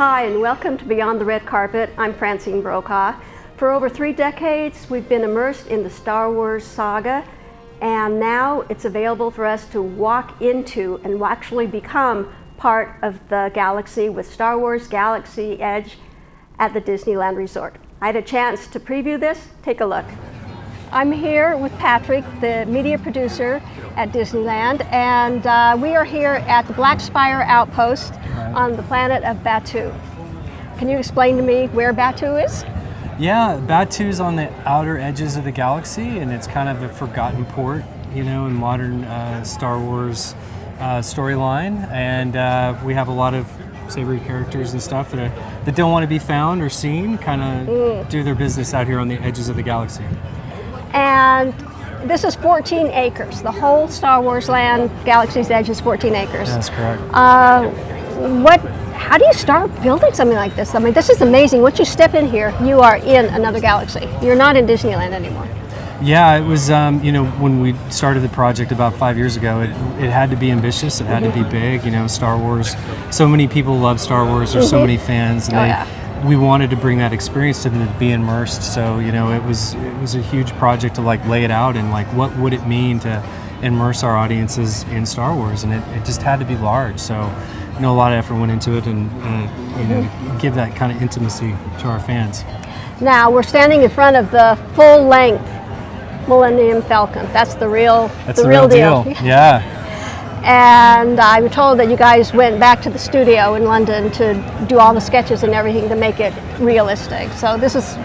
Hi, and welcome to Beyond the Red Carpet. I'm Francine Brokaw. For over 3 decades, we've been immersed in the Star Wars saga, and now it's available for us to walk into and actually become part of the galaxy with Star Wars Galaxy Edge at the Disneyland Resort. I had a chance to preview this. Take a look. I'm here with Patrick, the media producer at Disneyland, and we are here at the Black Spire Outpost on the planet of Batuu. Can you explain to me where Batuu is? Yeah, Batuu's on the outer edges of the galaxy, and it's kind of a forgotten port, you know, in modern Star Wars storyline. And we have a lot of savory characters and stuff that don't want to be found or seen, kind of do their business out here on the edges of the galaxy. And this is 14 acres. The whole Star Wars land, Galaxy's Edge, is 14 acres. That's correct. How do you start building something like this? I mean, this is amazing. Once you step in here, you are in another galaxy. You're not in Disneyland anymore. Yeah, it was, you know, when we started the project about 5 years ago, it had to be ambitious, it had to be big, you know, Star Wars. So many people love Star Wars, there's so many fans, and we wanted to bring that experience to them to be immersed. So, you know, it was a huge project to like lay it out and like what would it mean to immerse our audiences in Star Wars, and it just had to be large. So, you know, a lot of effort went into it, and you know, give that kind of intimacy to our fans. Now we're standing in front of the full-length Millennium Falcon. That's the real deal. Yeah. And I was told that you guys went back to the studio in London to do all the sketches and everything to make it realistic. So this is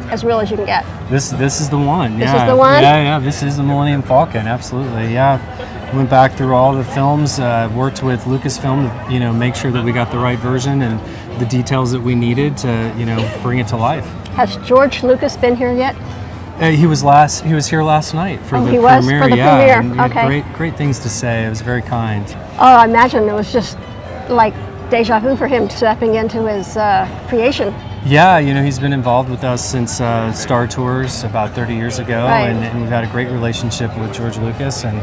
as real as you can get. This is the one. This is the one? Yeah. This is the Millennium Falcon. Absolutely. Yeah. Went back through all the films. Worked with Lucasfilm to, you know, make sure that we got the right version and the details that we needed to, you know, bring it to life. Has George Lucas been here yet? He was here last night for the premiere. For the premiere. And Okay. Great things to say. It was very kind. Oh, I imagine it was just like deja vu for him stepping into his creation. Yeah, you know, he's been involved with us since Star Tours about 30 years ago, and we've had a great relationship with George Lucas, and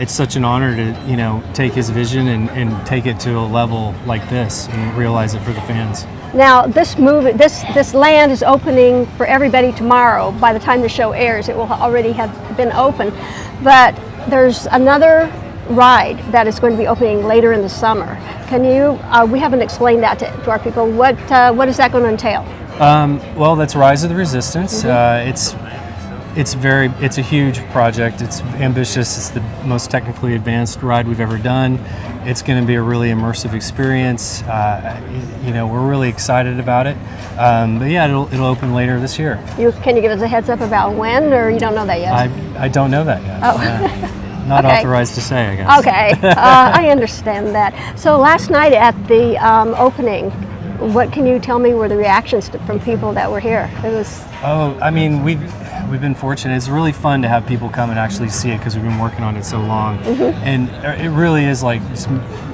it's such an honor to, you know, take his vision and take it to a level like this and realize it for the fans. Now, this land is opening for everybody tomorrow. By the time the show airs, it will already have been open. But there's another ride that is going to be opening later in the summer. Can you? We haven't explained that to our people. What is that going to entail? Well, that's Rise of the Resistance. It's a huge project. It's ambitious. It's the most technically advanced ride we've ever done. It's going to be a really immersive experience. You know, we're really excited about it. But yeah, it'll open later this year. Can you give us a heads up about when, or you don't know that yet? I don't know that yet. Oh. Yeah. Not authorized to say, I guess. Okay, I understand that. So last night at the opening, what can you tell me were the reactions from people that were here? It was. Oh, I mean, we've been fortunate. It's really fun to have people come and actually see it because we've been working on it so long, and it really is like just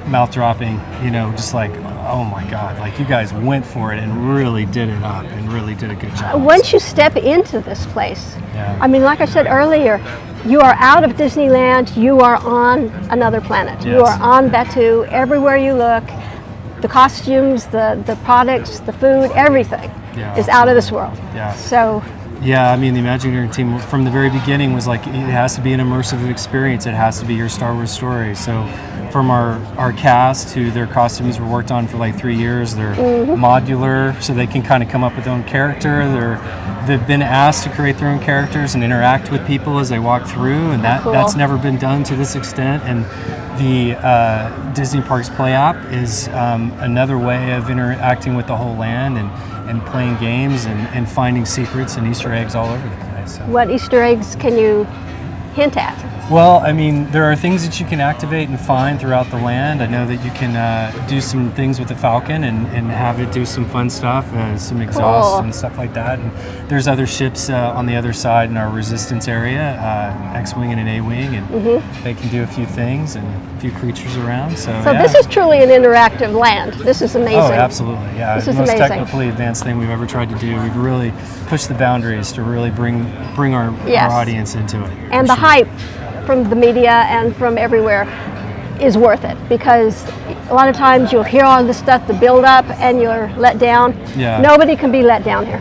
mouth dropping. You know, just like, oh my God, like you guys went for it and really did it up and really did a good job. Once you step into this place, I mean, like I said earlier, you are out of Disneyland. You are on another planet. Yes. You are on Batuu. Everywhere you look, the costumes, the products, the food, everything is out of this world. Yeah. So. Yeah, I mean, the Imagineering team from the very beginning was like, it has to be an immersive experience. It has to be your Star Wars story. So from our cast, who their costumes were worked on for like 3 years, they're modular, so they can kind of come up with their own character. They've been asked to create their own characters and interact with people as they walk through, and that's never been done to this extent. And the Disney Parks Play app is another way of interacting with the whole land and playing games and finding secrets and Easter eggs all over the place. So. What Easter eggs can you hint at? Well, I mean, there are things that you can activate and find throughout the land. I know that you can do some things with the Falcon and have it do some fun stuff, some exhaust and stuff like that. And there's other ships on the other side in our Resistance area, X-Wing and an A-Wing, and they can do a few things and a few creatures around. So this is truly an interactive land. This is amazing. Oh, absolutely, yeah. This is the most technically advanced thing we've ever tried to do. We've really pushed the boundaries to really bring our audience into it. And the hype from the media and from everywhere is worth it, because a lot of times you'll hear all this stuff, the build up, and you're let down. Yeah. Nobody can be let down here.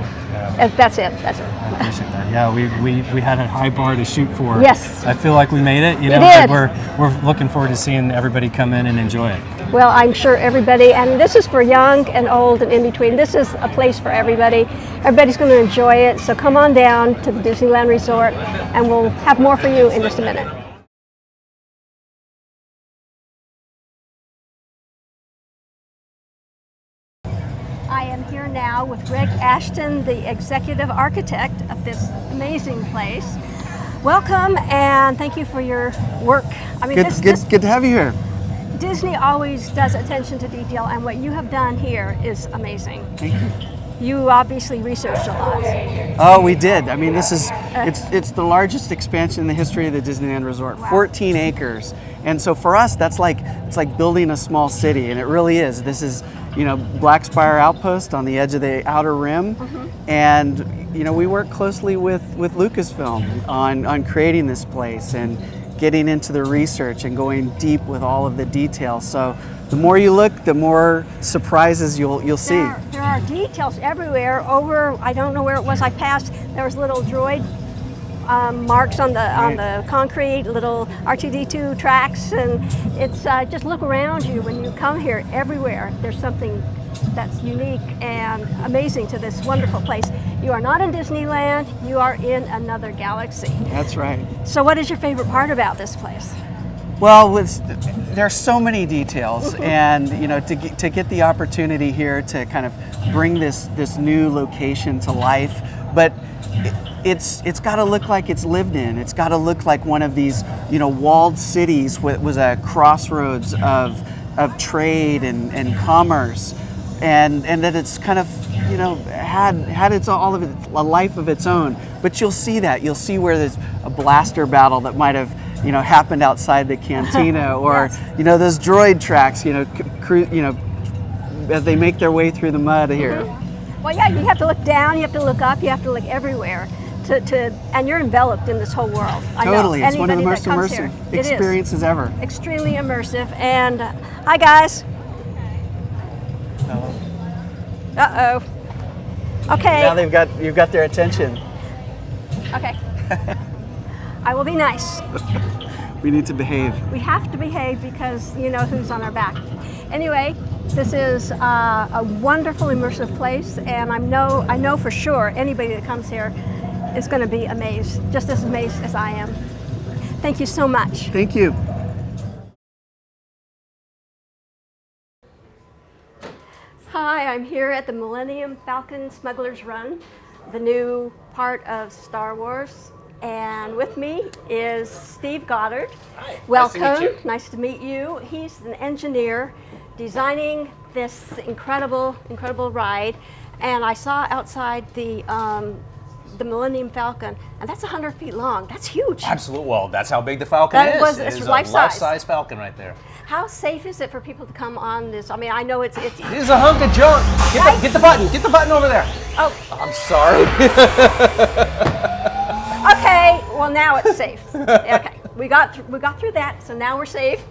That's it. I appreciate that. Yeah, we had a high bar to shoot for. Yes. I feel like we made it. You know, did. we're looking forward to seeing everybody come in and enjoy it. Well, I'm sure everybody, and this is for young and old and in between. This is a place for everybody. Everybody's going to enjoy it. So come on down to the Disneyland Resort, and we'll have more for you in just a minute. I am here now with Greg Ashton, the executive architect of this amazing place. Welcome, and thank you for your work. I mean, Good to have you here. Disney always does attention to detail, and what you have done here is amazing. Thank you. You obviously researched a lot. Oh, we did. I mean, this is it's the largest expansion in the history of the Disneyland Resort. Wow. 14 acres, and so for us, it's like building a small city, and it really is. This is, you know, Black Spire Outpost on the edge of the outer rim, and you know, we work closely with Lucasfilm on creating this place and getting into the research and going deep with all of the details. So the more you look, the more surprises you'll see. There are details everywhere. Over, I don't know where it was. I passed. There was little droid marks on the concrete, little R2D2 tracks, and it's just look around you when you come here. Everywhere there's something that's unique and amazing to this wonderful place. You are not in Disneyland. You are in another galaxy. That's right. So, what is your favorite part about this place? Well, there's so many details, and you know, to get the opportunity here to kind of bring this new location to life, but it's got to look like it's lived in. It's got to look like one of these, you know, walled cities. Was a crossroads of trade and commerce, and that it's kind of, you know, had its all of it a life of its own. But you'll see where there's a blaster battle that might have, you know, happened outside the cantina, or Yes. you know, those droid tracks, you know, as they make their way through the mud here. Well, yeah, you have to look down, you have to look up, you have to look everywhere, and you're enveloped in this whole world. Totally, it's one of the most Anybody that comes immersive here, it is experiences ever. extremely immersive. And hi, guys. Uh-oh. Okay. Now you've got their attention. Okay. I will be nice. We need to behave. We have to behave because you know who's on our back. Anyway, this is a wonderful immersive place, and I know for sure anybody that comes here is going to be amazed, just as amazed as I am. Thank you so much. Thank you. Hi, I'm here at the Millennium Falcon Smuggler's Run, the new part of Star Wars. And with me is Steve Goddard. Hi. Welcome. Nice to meet you. Nice to meet you. He's an engineer designing this incredible ride. And I saw outside the Millennium Falcon, and that's 100 feet long. That's huge. Absolutely. Well, that's how big the Falcon is. It's It is life a size. life-size Falcon right there. How safe is it for people to come on this? I mean, I know it's It is a hunk of junk. Get the button. Get the button over there. oh, I'm sorry. okay. Well, now it's safe. Okay, we got through that, so now we're safe.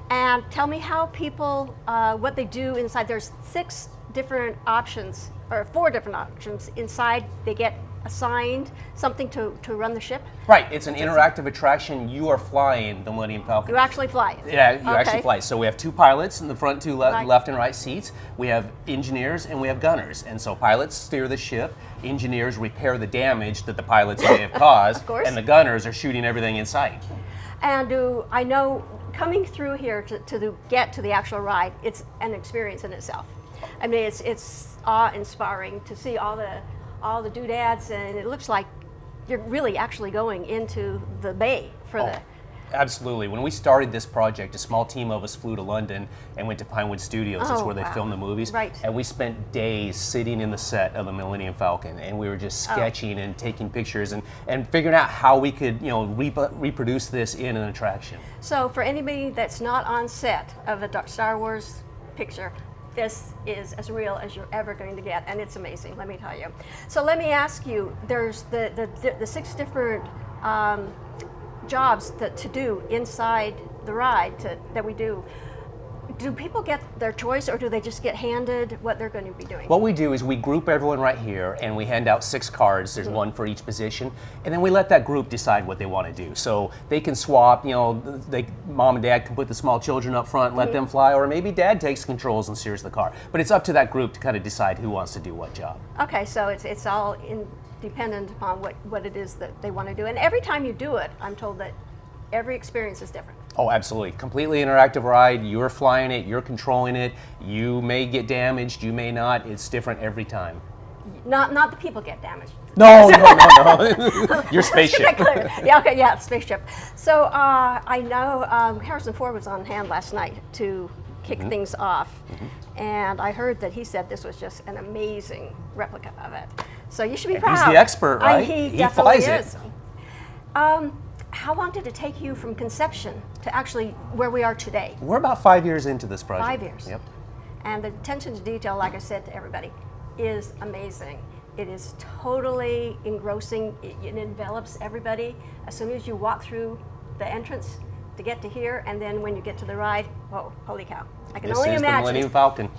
And tell me how people, what they do inside. There's 6 different options, or 4 different options inside. They get assigned something to run the ship. Right. It's an interactive attraction. You are flying the Millennium Falcon. You actually fly it. Yeah, you Okay. actually fly. So we have 2 pilots in the front, 2 Right. left and right seats. We have engineers and we have gunners. And so pilots steer the ship, engineers repair the damage that the pilots may have caused, Of course. and the gunners are shooting everything in sight. And I know coming through here to get to the actual ride, it's an experience in itself. I mean, it's awe-inspiring to see all the doodads, and it looks like you're really actually going into the bay for the. Absolutely. When we started this project, a small team of us flew to London and went to Pinewood Studios. That's Oh, where they wow. film the movies. Right. And we spent days sitting in the set of the Millennium Falcon, and we were just sketching and taking pictures and figuring out how we could, you know, reproduce this in an attraction. So for anybody that's not on set of a Star Wars picture, this is as real as you're ever going to get, and it's amazing, let me tell you. So let me ask you, there's the 6 different jobs to do inside the ride that we do. do people get their choice, or do they just get handed what they're going to be doing? What we do is we group everyone right here, and we hand out 6 cards. There's one for each position, and then we let that group decide what they want to do. So they can swap. You know, mom and dad can put the small children up front, let them fly, or maybe dad takes controls and steers the car. But it's up to that group to kind of decide who wants to do what job. Okay, so it's all dependent upon what it is that they want to do. And every time you do it, I'm told that every experience is different. Oh, absolutely. Completely interactive ride. You're flying it, you're controlling it. You may get damaged, you may not. It's different every time. Not the people get damaged. No. Your spaceship. Clear. Yeah, okay, yeah, spaceship. So I know Harrison Ford was on hand last night to kick things off. And I heard that he said this was just an amazing replica of it. So you should be proud. He's the expert, right? He flies definitely it. is. How long did it take you from conception to actually where we are today? We're about 5 years into this project. 5 years. Yep. And the attention to detail, like I said to everybody, is amazing. It is totally engrossing. It envelops everybody. As soon as you walk through the entrance to get to here, and then when you get to the ride, whoa, holy cow. I can only This is the imagine. Millennium Falcon.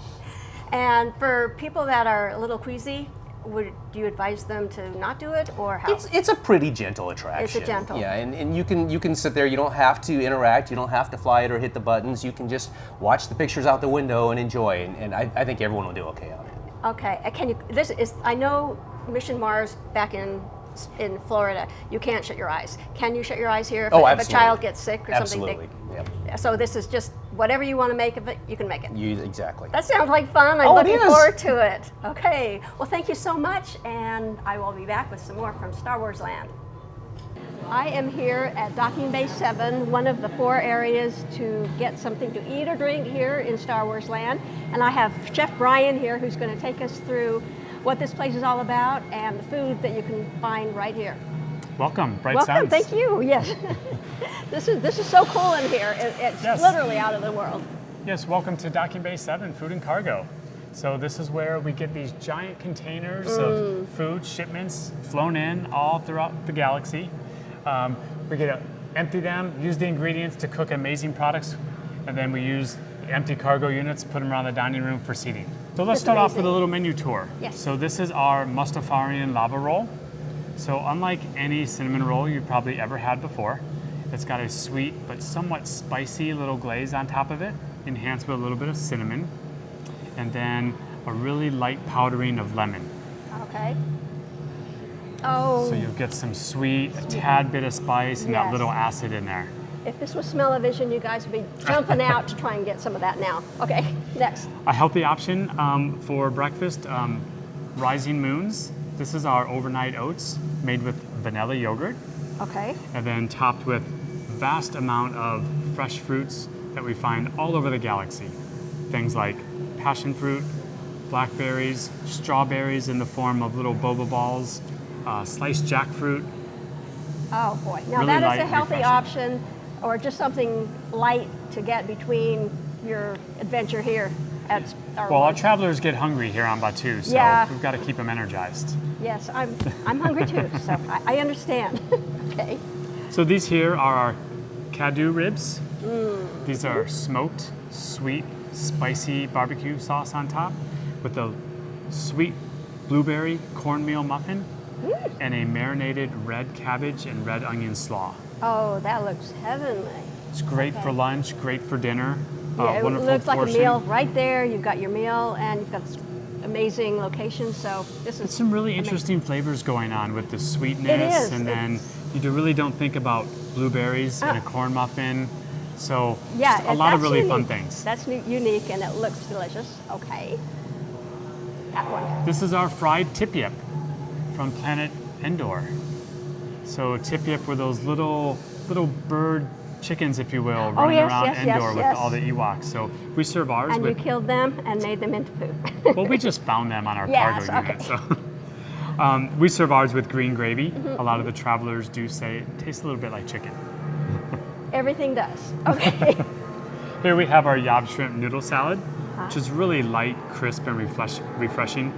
And for people that are a little queasy, do you advise them to not do it, or how? It's a pretty gentle attraction. It's a gentle. Yeah, and you can sit there. You don't have to interact. You don't have to fly it or hit the buttons. You can just watch the pictures out the window and enjoy. And I think everyone will do okay on it. Okay, can you? I know Mission Mars back in Florida. You can't shut your eyes. Can you shut your eyes here if a child gets sick or something? Absolutely. Yep. So this is just whatever you want to make of it, you can make it. Exactly. That sounds like fun. I'm Oh, it looking is. forward to it. Okay. Well, thank you so much, and I will be back with some more from Star Wars Land. I am here at Docking Bay 7, one of the 4 areas to get something to eat or drink here in Star Wars Land. And I have Chef Brian here who's going to take us through what this place is all about and the food that you can find right here. Welcome, Bright Welcome, Sounds. thank you. Yes. This is so cool in here. It's Yes. literally out of the world. Yes, welcome to Docking Bay 7, Food and Cargo. So this is where we get these giant containers of food shipments flown in all throughout the galaxy. We get to empty them, use the ingredients to cook amazing products, and then we use the empty cargo units, put them around the dining room for seating. So let's That's start off with a amazing. little menu tour. Yes. So this is our Mustafarian lava roll. So unlike any cinnamon roll you've probably ever had before, it's got a sweet but somewhat spicy little glaze on top of it, enhanced with a little bit of cinnamon, and then a really light powdering of lemon. Okay. Oh. So you'll get some sweet, a tad bit of spice, and that Yes. little acid in there. If this was smell-o-vision, you guys would be jumping out to try and get some of that now. Okay, next. A healthy option for breakfast, Rising Moons. This is our overnight oats made with vanilla yogurt, Okay. and then topped with vast amount of fresh fruits that we find all over the galaxy. Things like passion fruit, blackberries, strawberries in the form of little boba balls, sliced jackfruit. Oh boy. Now Really that light is a and healthy refreshing. option, or just something light to get between your adventure here at Star Well, our Wars. travelers get hungry here on Batuu, so Yeah. we've got to keep them energized. Yes, I'm hungry too, so I understand. Okay. So these here are our Kadu ribs. These are smoked, sweet, spicy barbecue sauce on top with a sweet blueberry cornmeal muffin and a marinated red cabbage and red onion slaw. Oh, that looks heavenly. It's great for lunch, great for dinner. Yeah, it Wonderful looks like portion. a meal right there. You've got your meal, and you've got this amazing location. So this is Some really amazing. interesting flavors going on with the sweetness, It is. and then really don't think about blueberries in a corn muffin. So Yeah, just a lot of that's really fun unique. things. That's unique, and it looks delicious. Okay. That one. This is our fried tip-yip from Planet Endor. So tip-yip were those little bird chickens, if you will, running yes, around yes, Endor yes, with yes. all the Ewoks. So we serve ours And you with, killed them and made them into food. well, we just found them on our Yes, cargo okay. unit. So. We serve ours with green gravy. A lot of the travelers do say it tastes a little bit like chicken. Everything does. Okay. Here we have our Yab shrimp noodle salad, which is really light, crisp, and refreshing.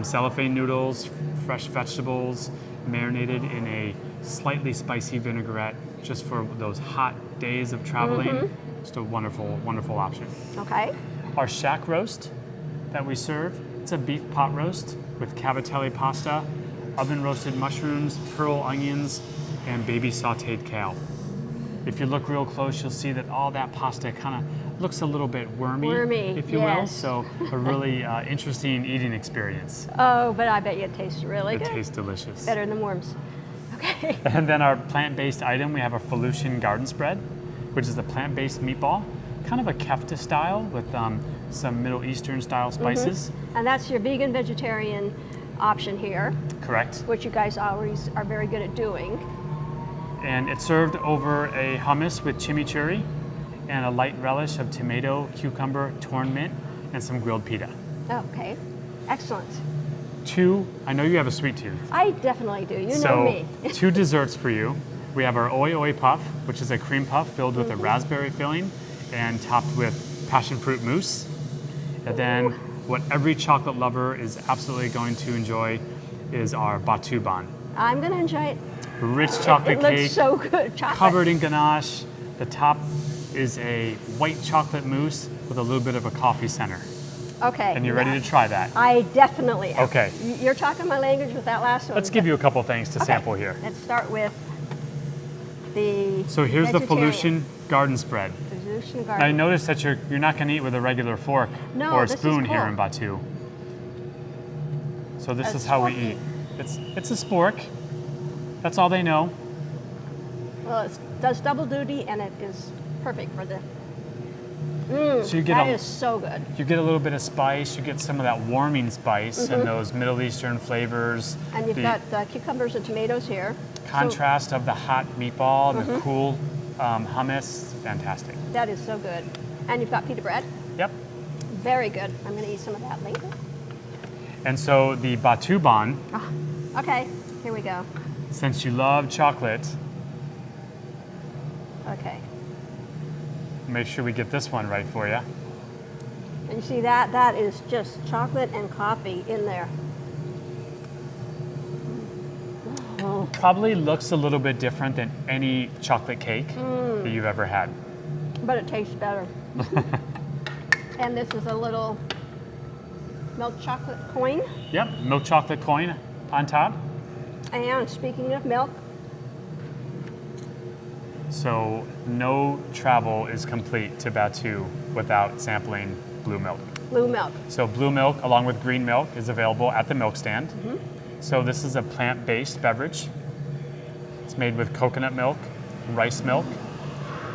Cellophane noodles, fresh vegetables, marinated in a slightly spicy vinaigrette just for those hot days of traveling. Just a wonderful, wonderful option. Okay. Our shack roast that we serve, it's a beef pot roast with cavatelli pasta, oven roasted mushrooms, pearl onions, and baby sauteed kale. If you look real close, you'll see that all that pasta kind of looks a little bit wormy, if you will. yes. So a really interesting eating experience. Oh, but I bet you it tastes really It good. tastes delicious. Better than worms. Okay. And then our plant-based item, we have our Felucian garden spread, which is a plant-based meatball, kind of a kefta style with some Middle Eastern style spices. And that's your vegan vegetarian option here, Correct. which you guys always are very good at doing. And it's served over a hummus with chimichurri and a light relish of tomato, cucumber, torn mint, and some grilled pita. Okay. Excellent. I know you have a sweet tooth. I definitely do. You know So me. 2 desserts for you. We have our Oi Oi Puff, which is a cream puff filled with a raspberry filling and topped with passion fruit mousse. And then what every chocolate lover is absolutely going to enjoy is our Batu Ban. I'm going to enjoy it. Rich chocolate It cake looks so good. Chocolate. covered in ganache. The top is a white chocolate mousse with a little bit of a coffee center. Okay. And you're ready to try that. I definitely am. Okay. You're talking my language with that last one. Let's give you a couple things to sample here. Let's start with the So here's the vegetarian. Felucian garden spread. Felucian I garden. noticed that you're not going to eat with a regular fork No, or a this is spoon here cool. in Batu. So this A is how we sporky. eat. It's a spork. That's all they know. Well, it does double duty, and it is perfect for the. So you get That is so good. you get a little bit of spice. You get some of that warming spice and those Middle Eastern flavors. And you've the got the cucumbers and tomatoes here. contrast of the hot meatball and the cool hummus. Fantastic. So that is so good. And you've got pita bread. Yep. Very good. I'm going to eat some of that later. And so the Batu Ban, Okay, here we go. since you love chocolate, Okay. make sure we get this one right for you. And you see that? That is just chocolate and coffee in there. Probably looks a little bit different than any chocolate cake that you've ever had. But it tastes better. And this is a little milk chocolate coin. Yep, milk chocolate coin on top. And speaking of milk, So no travel is complete to Batu without sampling blue milk. blue milk. So blue milk along with green milk is available at the milk stand. So this is a plant-based beverage. It's made with coconut milk, rice milk,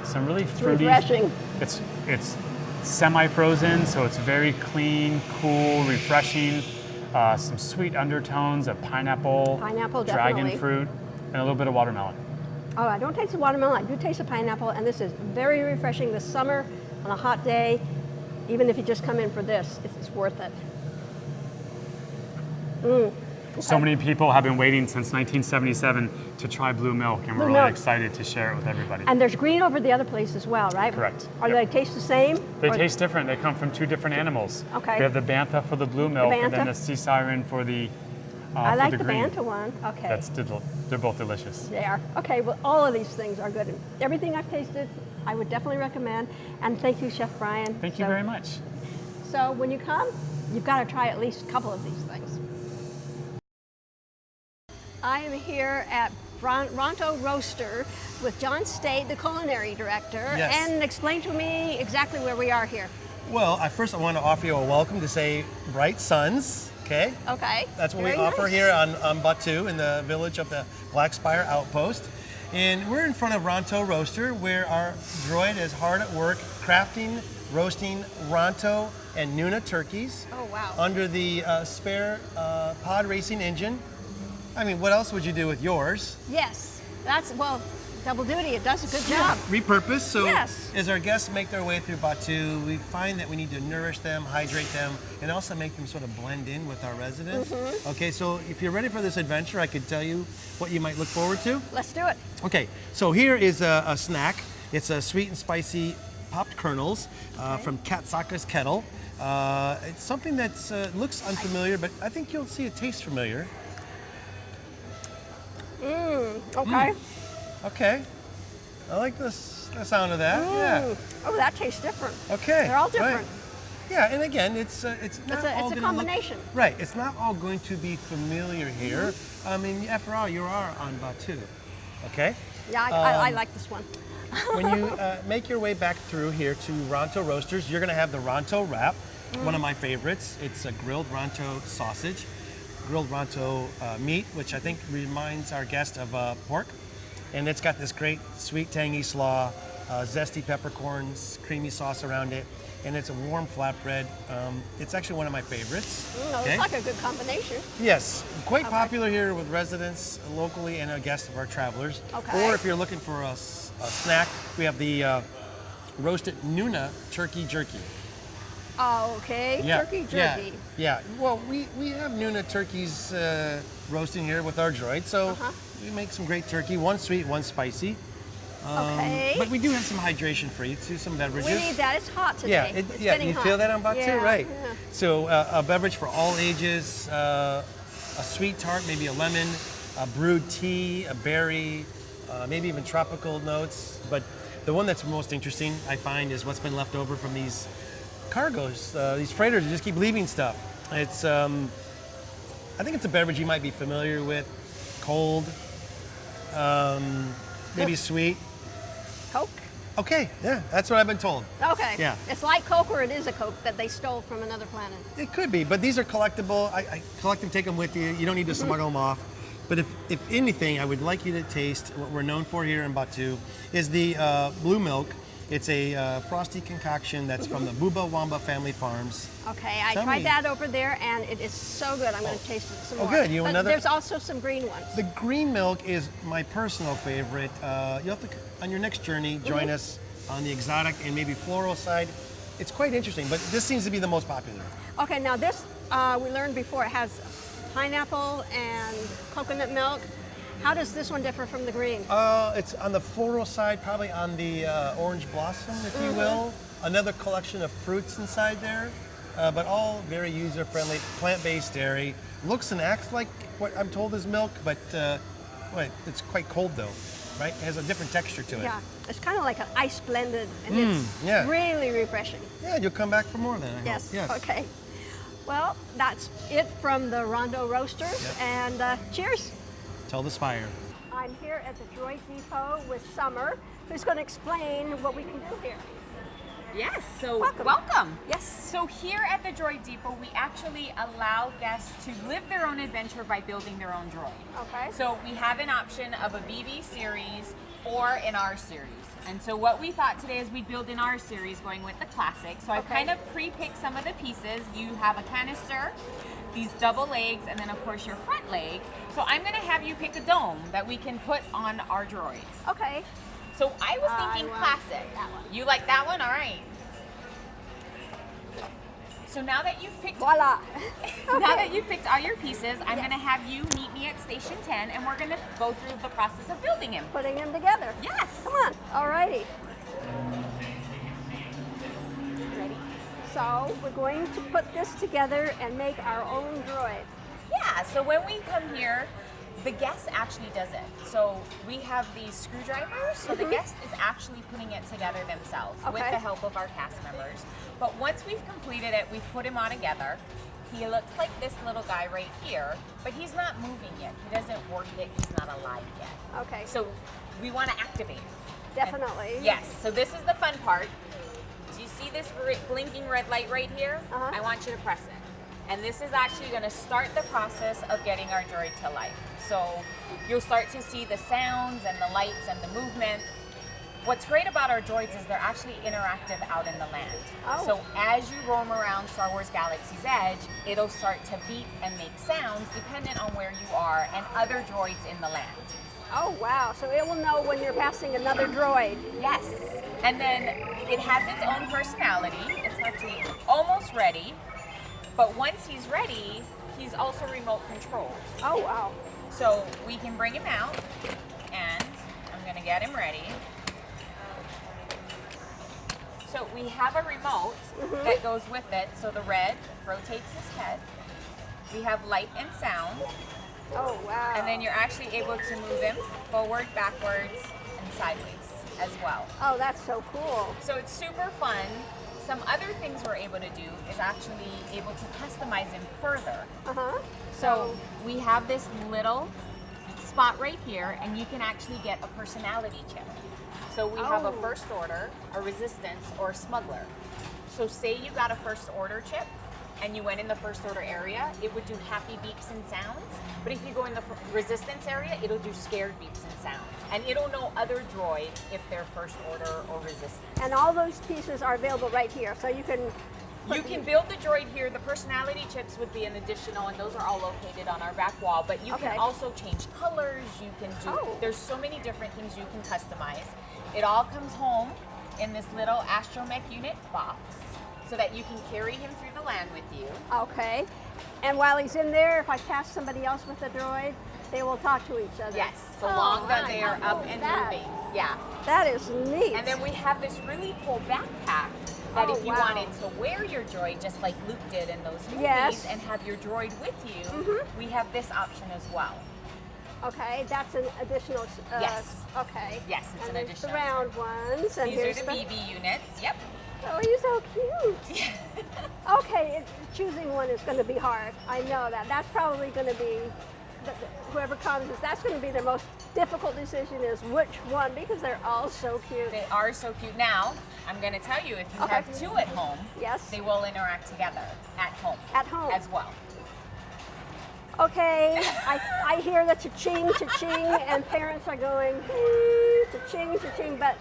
some really fruity. Refreshing. It's semi-frozen, so it's very clean, cool, refreshing. Some sweet undertones of pineapple, Pineapple, dragon definitely. fruit, and a little bit of watermelon. Oh, I don't taste the watermelon. I do taste the pineapple, and this is very refreshing this summer on a hot day. Even if you just come in for this, it's worth it. So many people have been waiting since 1977 to try blue milk, and we're Blue really milk. excited to share it with everybody. And there's green over the other place as well, right? Correct. Are Yep. they taste the same? They Or- taste different. They come from 2 different animals. Okay. We have the bantha for the blue milk, and then bantha? the sea siren for the I for like the the green. bantha one. Okay. They're both delicious. They are. Okay, well, all of these things are good. Everything I've tasted, I would definitely recommend. And thank you, Chef Brian. Thank you very much. So when you come, you've got to try at least a couple of these things. I am here at Ronto Roaster with John State, the culinary director. Yes. And explain to me exactly where we are here. Well, I want to offer you a welcome to say Bright Suns, okay? Okay. That's what Very we offer nice. here on Batu in the village of the Black Spire Outpost. And we're in front of Ronto Roaster where our droid is hard at work crafting, roasting Ronto and Nuna turkeys Oh, wow. under the spare pod racing engine. I mean, what else would you do with yours? Yes. That's, well, double duty. It does a good job. Repurpose. So Yes. as our guests make their way through Batu, we find that we need to nourish them, hydrate them, and also make them sort of blend in with our residents. Okay, so if you're ready for this adventure, I could tell you what you might look forward to. Let's do it. Okay, so here is a snack. It's a sweet and spicy popped kernels from Katsaka's Kettle. It's something that looks unfamiliar, but I think you'll see it tastes familiar. Okay. Okay. I like this, the sound of that. Yeah. Oh, that tastes different. Okay. They're all right. different. Yeah, and again, it's not It's all a gonna combination. Look, right. It's not all going to be familiar here. I mean, after all, you are on Batu. Okay. Yeah, I like this one. When you make your way back through here to Ronto Roasters, you're going to have the Ronto wrap, one of my favorites. It's a grilled Ronto sausage, grilled Ronto meat, which I think reminds our guest of pork. And it's got this great sweet, tangy slaw, zesty peppercorns, creamy sauce around it, and it's a warm flatbread. It's actually one of my favorites. It's like a good combination. Yes, quite popular here with residents locally and guests of our travelers. Okay. Or if you're looking for a snack, we have the roasted Nuna turkey jerky. Oh, okay. Yeah, Turkey jerky. Yeah. Well, we have Nuna turkeys roasting here with our droid, so we make some great turkey. One sweet, one spicy. Okay. But we do have some hydration for you too, some beverages. We need that. It's hot today. Yeah, it's yeah. getting You hot. feel that on Batu, Yeah, right? yeah. So a beverage for all ages, a sweet tart, maybe a lemon, a brewed tea, a berry, maybe even tropical notes. But the one that's most interesting, I find, is what's been left over from these cargoes. These freighters just keep leaving stuff. It's, I think it's a beverage you might be familiar with, cold, maybe sweet. Coke? Okay, yeah, that's what I've been told. Okay. Yeah. It's like Coke, or it is a Coke that they stole from another planet. It could be, but these are collectible. I collect them, take them with you. You don't need to smuggle them off. But if anything, I would like you to taste what we're known for here in Batu is the blue milk. It's a frosty concoction that's from the Buba Wamba family farms. Okay, I Tell tried me. that over there, and it is so good. I'm going to taste it some more. good. You want But another? there's also some green ones. The green milk is my personal favorite. You'll have to, on your next journey, join us on the exotic and maybe floral side. It's quite interesting, but this seems to be the most popular. Okay, now this, we learned before, it has pineapple and coconut milk. How does this one differ from the green? It's on the floral side, probably on the orange blossom, if you will. Another collection of fruits inside there, but all very user-friendly, plant-based dairy. Looks and acts like what I'm told is milk, but wait, it's quite cold though, right? It has a different texture to it. Yeah, it's kind of like an ice blended, and it's yeah. really refreshing. Yeah, you'll come back for more then, I Yes. hope. Yes. Okay. Well, that's it from the Rondo Roasters, Yep. and cheers. Tell the spire. I'm here at the Droid Depot with Summer, who's going to explain what we can do here. Yes, so welcome. Yes, so here at the Droid Depot, we actually allow guests to live their own adventure by building their own droid. Okay. So we have an option of a BB series or an R series. And so what we thought today is we'd build an R series going with the classic. So I've kind of pre-picked some of the pieces. You have a canister, these double legs, and then of course your front leg. So I'm gonna have you pick a dome that we can put on our droid. Okay. So I was I thinking want classic. that one. You like that one? All right. So now that you've picked Voila. now that you've picked all your pieces, I'm gonna have you meet me at station 10 and we're gonna go through the process of building him. Putting them together. Yes. Come on. Alrighty. Ready? So we're going to put this together and make our own droid. Yeah, so when we come here, the guest actually does it. So we have these screwdrivers, so the guest is actually putting it together themselves with Okay. the help of our cast members. But once we've completed it, we've put him all together. He looks like this little guy right here, but he's not moving yet. He doesn't work yet, he's not alive yet. Okay. So we want to activate him. Definitely. And yes, so this is the fun part. Do you see this blinking red light right here? Uh-huh. I want you to press it. And this is actually going to start the process of getting our droid to life. So you'll start to see the sounds and the lights and the movement. What's great about our droids is they're actually interactive out in the land. Oh. So as you roam around Star Wars Galaxy's Edge, it'll start to beep and make sounds dependent on where you are and other droids in the land. Oh wow. So it will know when you're passing another droid. Yes. And then it has its own personality. It's actually almost ready. But once he's ready, he's also remote controlled. Oh wow. So we can bring him out, and I'm gonna get him ready. So we have a remote that goes with it. So the red rotates his head. We have light and sound. Oh wow. And then you're actually able to move him forward, backwards, and sideways. as well. Oh, that's so cool. So it's super fun. Some other things we're able to do is actually able to customize them further. Uh-huh. So we have this little spot right here, and you can actually get a personality chip. So we have a Oh. first order, a resistance, or a smuggler. So say you got a first order chip, and you went in the first order area, it would do happy beeps and sounds. But if you go in the resistance area, it'll do scared beeps and sounds. And it'll know other droid if they're first order or resistance. And all those pieces are available right here, so you can. You can build the droid here. The personality chips would be an additional, and those are all located on our back wall. But you Okay. can also change colors. You can do, Oh. there's so many different things you can customize. It all comes home in this little astromech unit box so that you can carry him through the land with you. Okay. And while he's in there, if I pass somebody else with the droid, they will talk to each other. Yes, so Oh, long that my, they how are cool up is and that? moving. Yeah. That is neat. And then we have this really cool backpack that Oh, if you wow. wanted to wear your droid, just like Luke did in those movies, Yes. and have your droid with you, we have this option as well. Okay, that's an additional. Yes. Okay. Yes, it's and an there's the additional. round ones, and These here's are the BB units. Yep. Oh, you're so cute. Okay, choosing one is going to be hard. I know that. That's probably going to be whoever comes. That's going to be the most difficult decision is which one because they're all so cute. They are so cute. Now, I'm going to tell you, if you Okay. have two at home, Yes. they will interact together at home. At home. As well. Okay, I hear the cha-ching, cha-ching, and parents are going cha-ching, cha-ching, but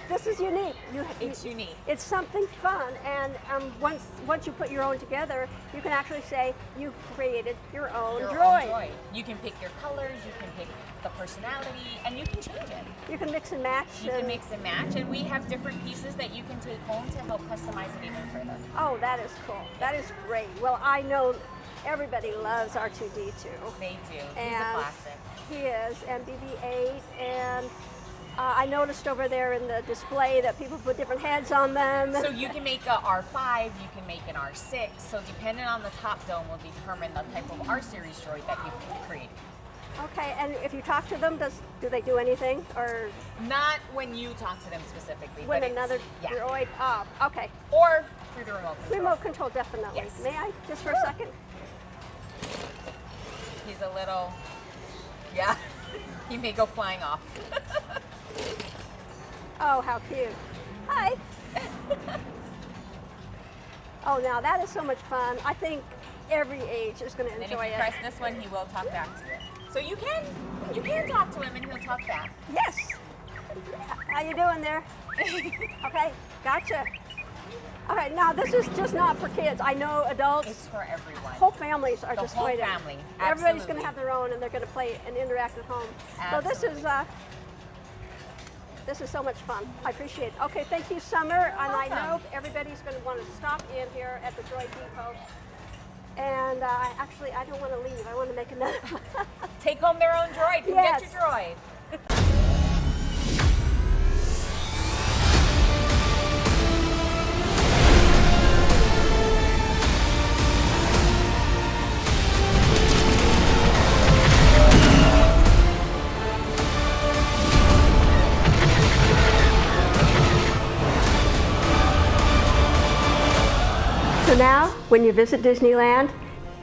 this is unique. It's unique. It's something fun, and once you put your own together, you can actually say you created your own Your droid. own droid. You can pick your colors, you can pick the personality, and you can change it. You can mix and match. You can mix and match, and we have different pieces that you can take home to help customize it even further. Oh, that is cool. That is great. Well, I know everybody loves R2D2. They do. He's a And classic. he is, and BB-8, and I noticed over there in the display that people put different heads on them. So you can make a R5, you can make an R6. So depending on the top dome will determine the type of R series droid that you create. Okay, and if you talk to them, do they do anything, or Not when you talk to them specifically, when but another yeah. droid? Okay, Or through the remote control. remote control definitely. Yes. May I just for a second? He's a little, yeah. He may go flying off. Oh, how cute! Hi. Oh, now that is so much fun. I think every age is going to And if enjoy you it. press this one, he will talk back to you. So you can talk to him and he'll talk back. Yes. How you doing there? Okay, gotcha. Okay, now this is just not for kids. I know adults, It's for everyone. whole families are The just whole going to. family, Everybody's going absolutely. to have their own, and they're going to play and interact at home. So this is so much fun. I appreciate it. Okay, thank you, Summer. And I know welcome. everybody's going to want to stop in here at the Droid Depot. And actually, I don't want to leave. I want to make another one. Take home their own droid. Come Yes. get your droid. So now, when you visit Disneyland,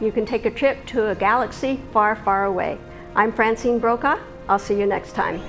you can take a trip to a galaxy far, far away. I'm Francine Brokaw. I'll see you next time.